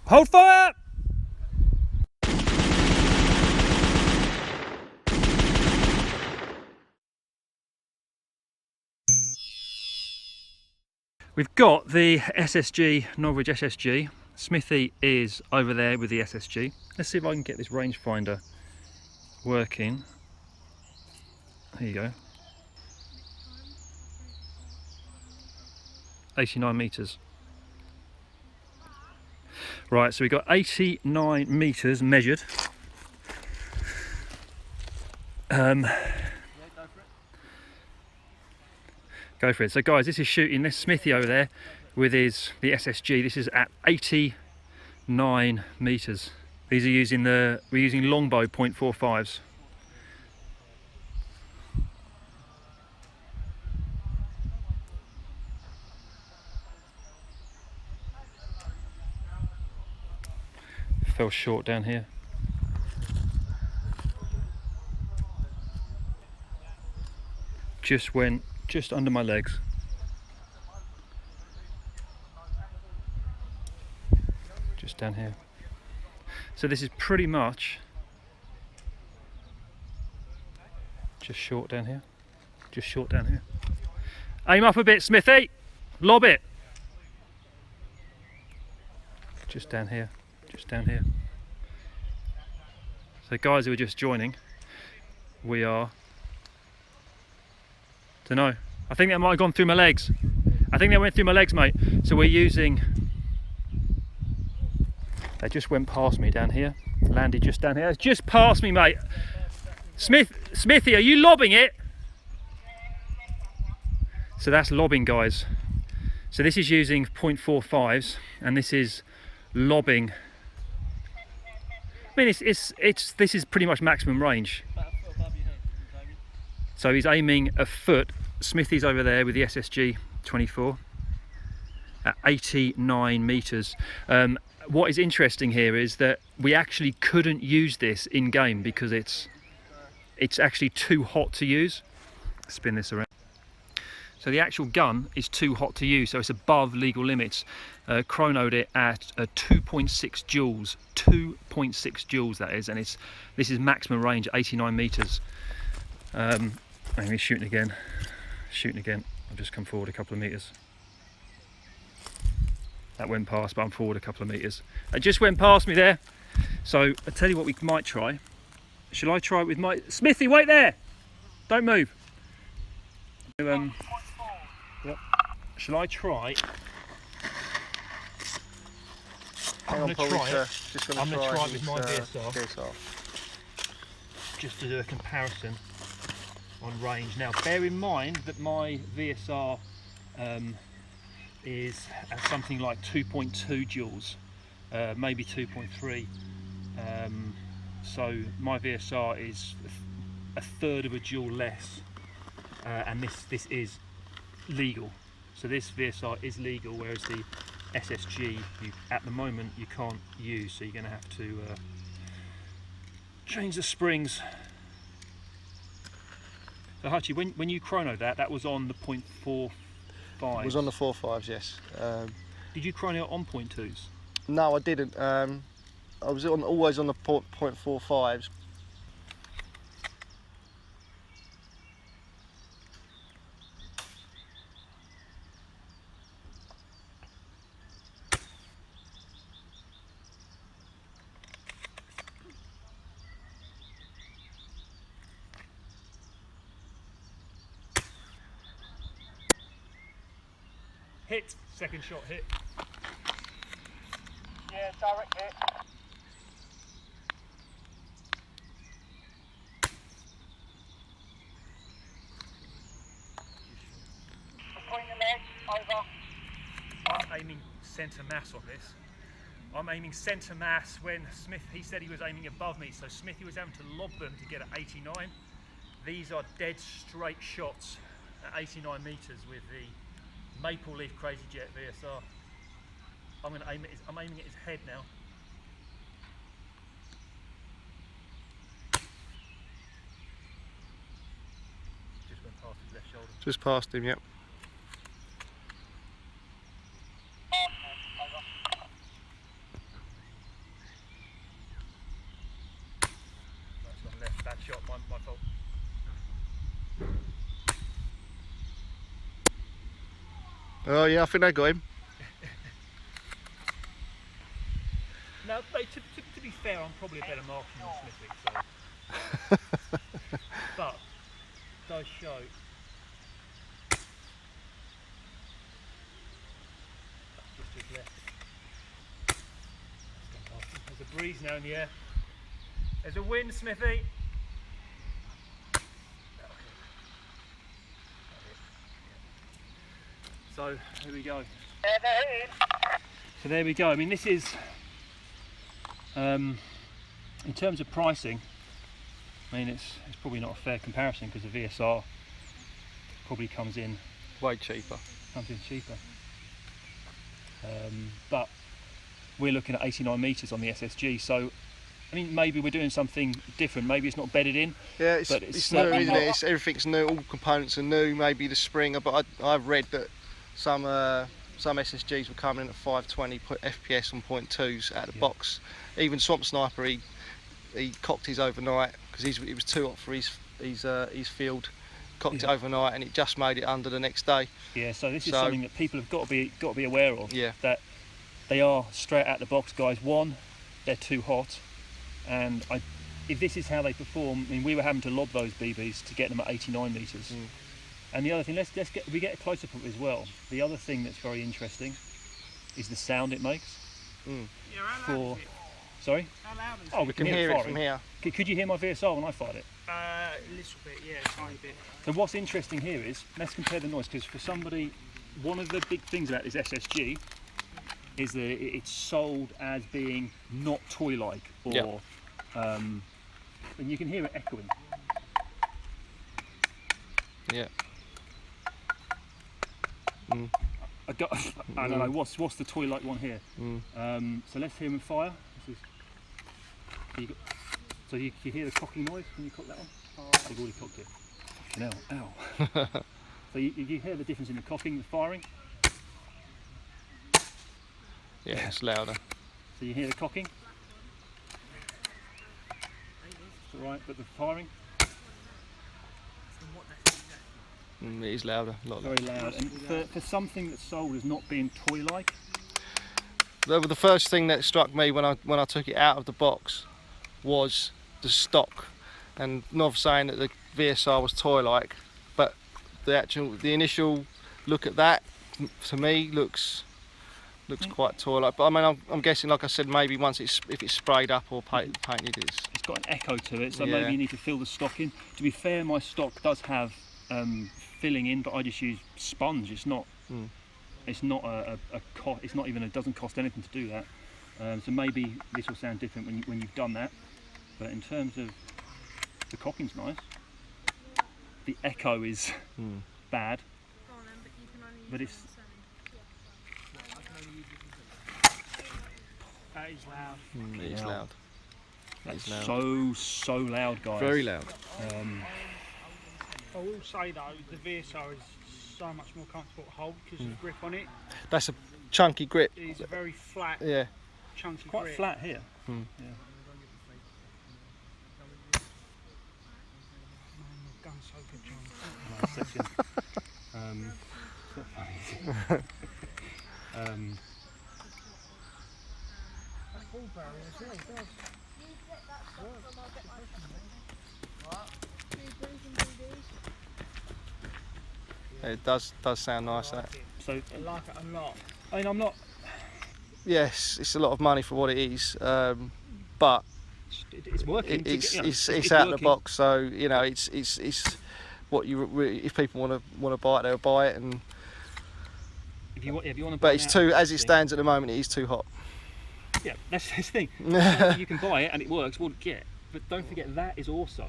Hold fire! We've got the SSG, Novritsch SSG. Smithy is over there with the SSG. Let's see if I can get this rangefinder working. There you go. 89 metres. Right, so we've got 89 metres measured. Go for it. So guys, this is shooting this Smithy over there with the SSG. This is at 89 metres. These are using we're using longbow 0.45s. Fell short down here. Just went just under my legs. Just down here. So this is pretty much just short down here. Just short down here. Aim up a bit, Smithy. Lob it. Just down here. Just down here. So guys who are just joining, we are, don't know, I think that might have gone through my legs. I think that went through my legs, mate. So we're using, they just went past me down here, landed just down here. It's just past me, mate. Smithy, are you lobbing it? So that's lobbing, guys. So this is using 0.45s and this is lobbing. I mean, this is pretty much maximum range. So he's aiming a foot. Smithy's over there with the SSG24 at 89 metres. What is interesting here is that we actually couldn't use this in game because it's actually too hot to use. Spin this around. So the actual gun is too hot to use, so it's above legal limits. Chronoed it at 2.6 joules, 2.6 joules that is, and this is maximum range, 89 metres. He's shooting again. I've just come forward a couple of metres. That went past, but I'm forward a couple of metres. It just went past me there. So I tell you what we might try. Shall I try it with my Smithy? Wait there! Don't move. Yep. Shall I try? I'm going to try it with my VSR. Just to do a comparison on range. Now bear in mind that my VSR is at something like 2.2 joules, maybe 2.3. So my VSR is a third of a joule less, and this is legal. So this VSR is legal, whereas the SSG at the moment you can't use, so you're going to have to change the springs. So Hutchie, when you chrono that was on the 0.45. It was on the 4.5s, yes. Did you chrono it on 0.2s? No, I didn't. I was always on the 0.45s. Hit, second shot hit. Yeah, direct hit. Between the legs, over. I'm aiming centre mass on this. I'm aiming centre mass when he said he was aiming above me, so Smithy was having to lob them to get at 89. These are dead straight shots at 89 metres with the Maple Leaf Crazy Jet VSR. I'm aiming at his head now. Just went past his left shoulder. Just past him, yep. Oh yeah, I think they got him. No, to be fair, I'm probably a better marksman than Smithy, so. But it does show. Just to his left. There's a breeze now in the air. There's a wind, Smithy. So here we go. So there we go. I mean, this is in terms of pricing. I mean, it's probably not a fair comparison because the VSR probably comes in cheaper. cheaper. But we're looking at 89 meters on the SSG. So I mean, maybe we're doing something different. Maybe it's not bedded in. Yeah, but it's new, isn't it? Everything's new. All components are new. Maybe the springer, but I've read that some SSGs were coming in at 520 FPS on .2s out of the box. Even Swamp Sniper, he cocked his overnight because it was too hot for his field. Cocked it overnight, and it just made it under the next day. Yeah, so this is something that people have got to be aware of. Yeah. That they are straight out the box, guys. One, they're too hot, and if this is how they perform, I mean, we were having to lob those BBs to get them at 89 meters. And the other thing, we get a close up of it as well. The other thing that's very interesting is the sound it makes. Yeah, how loud is it? Sorry? How loud is Oh, it? we can hear it from here. Could you hear my VSR when I fired it? A little bit, yeah, a tiny bit. So what's interesting here is, let's compare the noise, because for somebody, one of the big things about this SSG is that it's sold as being not toy-like, or and you can hear it echoing. Yeah. I don't know what's the toy-like one here. So let's hear him fire. So you hear the cocking noise when you cock that one? They've already cocked it. Ow. So you hear the difference in the cocking, the firing. Yeah, it's louder. So you hear the cocking. It's alright, but the firing. It is louder, a lot Very loud. And for something that's sold as not being toy-like. The first thing that struck me when I took it out of the box was the stock, and not saying that the VSR was toy-like, but the initial look at that to me looks quite toy-like. But I mean, I'm guessing, like I said, maybe once if it's sprayed up or painted, it's got an echo to it. So yeah. maybe you need to fill the stock in. To be fair, my stock does have filling in, but I just use sponge. It's not. It's not it's not even. It doesn't cost anything to do that. So maybe this will sound different when you've done that. But in terms of the cocking's nice. The echo is bad. But it's. That is loud. it is loud. That's loud. so loud, guys. Very loud. I will say though, the VSR is so much more comfortable to hold because of the grip on it. That's a chunky grip. It's a very flat, chunky Quite grip. flat here. Man, you've done so good, John. Section. It's not funny. That ball barrier as well does. It does sound nice. That. So I like it a lot. I mean, I'm not. Yes, it's a lot of money for what it is, but It's working. it's out of the box. So you know, it's what if people want to buy it, they'll buy it. And if you want to. but it's too, as it stands at the moment, it is too hot. Yeah, that's the thing. You can buy it and it works. Well, but don't forget that is also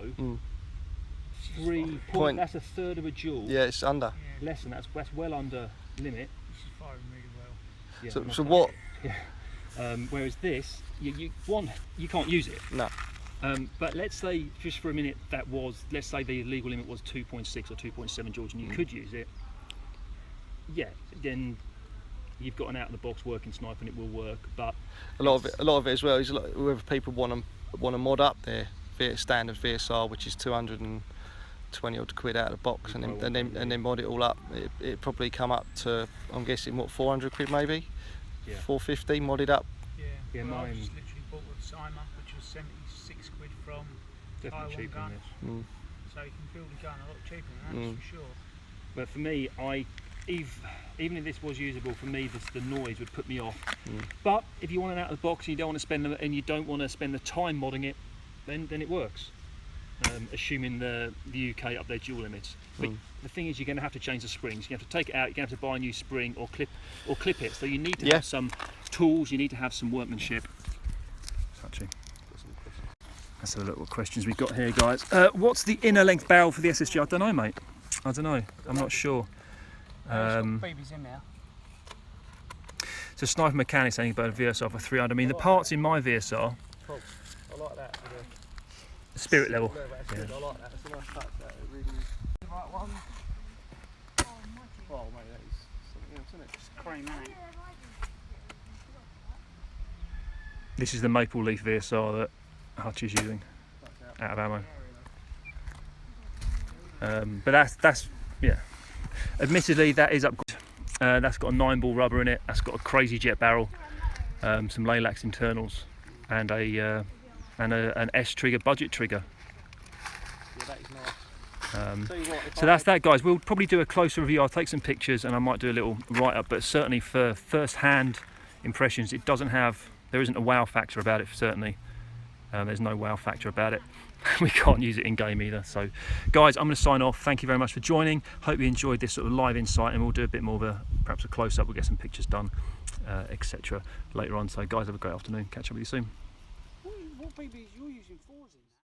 3 point. That's a third of a joule. Yeah, it's under. Less than that's well under limit. This is firing really well. Yeah, So what? Yeah. Whereas this, you can't use it. No. But let's say just for a minute let's say the legal limit was 2.6 or 2.7 joules and you could use it. Yeah, then you've got an out of the box working sniper and it will work. But a lot of it as well is whether people want to mod up their standard VSR, which is 200 and 20 odd quid out of the box and then mod it all up. It'd probably come up to, I'm guessing, what, 400 quid maybe? Yeah. 450 modded up. Yeah, Yeah, well, I mine- just literally bought the Cyma, which was 76 quid from Definitely Taiwan cheaper than gun. this. Mm. So you can build a gun a lot cheaper than that, for sure. But for me, even if this was usable, for me, the noise would put me off. But if you want it out of the box and you don't want to spend the time modding it, then it works. Assuming the UK up their dual limits. But the thing is, you're going to have to change the springs. You have to take it out. You're going to have to buy a new spring or clip it. So you need to have some tools. You need to have some workmanship. Let's have a look what questions we've got here, guys. What's the inner length barrel for the SSG? I don't know, mate. I don't know. I'm not sure. Babies in there. So Sniper Mechanics saying about a VSR for 300. I mean, the parts in my VSR, Cool. I like that. the spirit level. That's good. I like that. It's a nice touch. That it really is. The right one. Oh mate, that is something else, isn't it? It's cream, isn't it? This is the maple leaf VSR that Hutch is using, out of ammo. But that's yeah. Admittedly, that is upgraded. That's got a 9-ball rubber in it. That's got a crazy jet barrel, some Laylax internals, and an S trigger, budget trigger. Yeah, that is nice. Tell you what, So that's that, guys. We'll probably do a closer review. I'll take some pictures and I might do a little write-up. But certainly for first-hand impressions, there isn't a wow factor about it. Certainly, there's no wow factor about it. We can't use it in game either. So guys, I'm going to sign off. Thank you very much for joining. Hope you enjoyed this sort of live insight, and we'll do a bit more of perhaps a close-up. We'll get some pictures done, etc. later on. So guys, have a great afternoon. Catch up with you soon. What babies you're using?